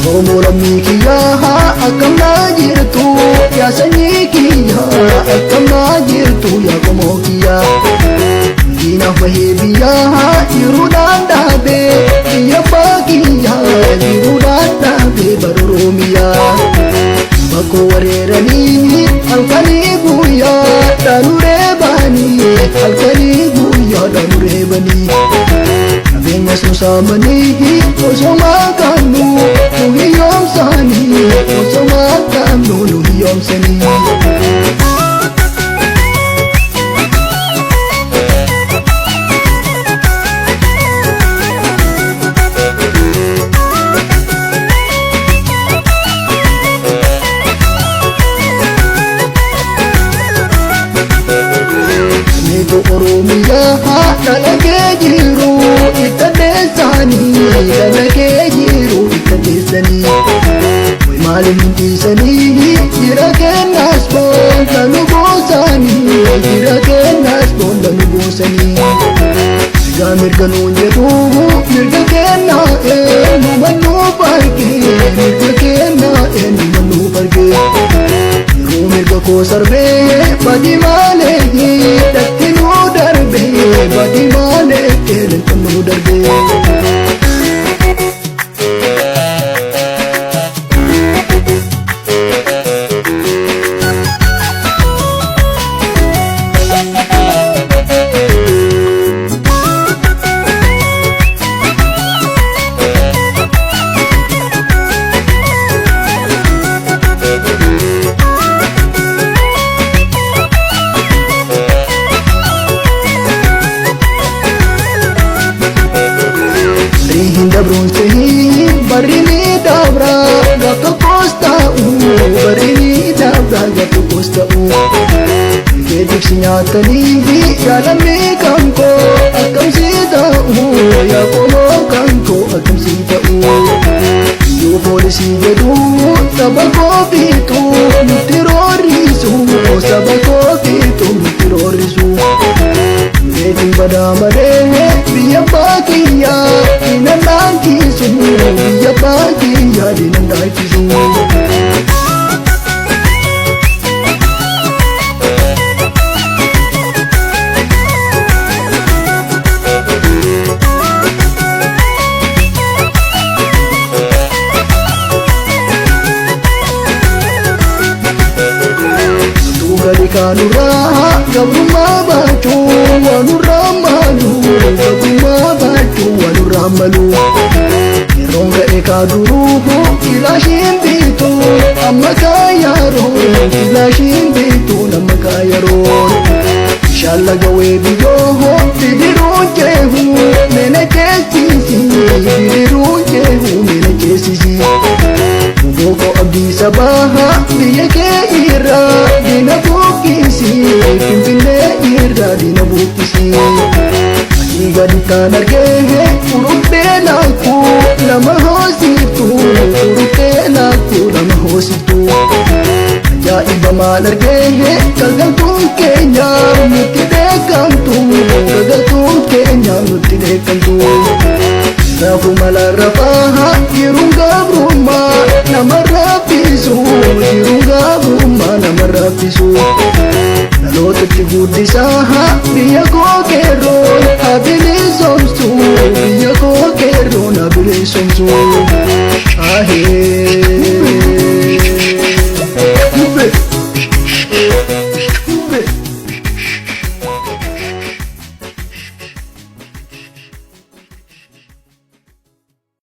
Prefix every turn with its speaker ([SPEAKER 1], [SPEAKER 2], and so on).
[SPEAKER 1] Oromoo lammii kiyyaa akkam naa jirtu yaa sanyii kiyyaa akkam naa jirtu yaa qomoo kiyyaa. Diinaaf bahee biyyaa jiruudhaan dhaabee biyya abbaa kiyyaa jiruudhaan dhaabee bara Oromiyaa. Bakkoo wareeranii halkanii guyyaa dhaanuree banii halkanii guyyaa dhaanuree banii. Qabeenyas nu saamanii osoo maaqannu nu hiyyoomsanii osoo maaqannu nu hiyyoomsanii. Oromiyaa dhalagee jiru itti deessanii dhalagee jiru itti deessanii. Maaliif hin dhiisanii jira kennaas booda nu goosanii jira kennaas booda nu goosanii. Sigaa mirga nuun jedhu mirga kennaa eenyu mannuuf argee mirga kennaa eenyu mannuuf argee. Yeroo mirga koo sarbee badii malee dhatti nu darbee badii malee dhatti nu darbee. Dabroonsee barini dabra gaafa koosta'u barini dabra gaafa koosta'u. Geejjibsi nyaatanii jaalamni kan koo akkamsi ta'u yaa qomoo kan koo akkamsi ta'u. Yoo poolisii jedhu saba koo fiixu nutti roorrisu saba koo fiixu nutti roorrisu. Reetiin badaa malee biyya abbaa kiyyaa diinan dhaanchisu biyya abbaa kiyyaa diinan dhaanchisu. Kanurraa gabrummaa baachuu waanurraa malu gabrummaa baachuu waanurraa malu. Yeroon ga'e kaaduruu kilaashiin biitu amma kaayaroo kilaashiin biitu amma kaayaroo. Bishaan laga weebiyyoo bidiruu jeehu meena keessisi bidiruu jeehu meena keessisi. Boko abdii sabaa biyya kee irraa diina buqqisi finfinnee irraa diina buqqisi. Adii gadi taan argee urubbee lakkuu lama hoosiftu urubbee lakkuu lama hoosiftu. Ajaa'iba maal argee galgaltuun keenya nutti beekamtu galgaltuun keenya nutti beekamtu. Raafuu mala rafaa jiruun gabrummaa nama raffisu jiruun gabrummaa nama raffisu. Dhalootatti guddisaa biyya koo keerroo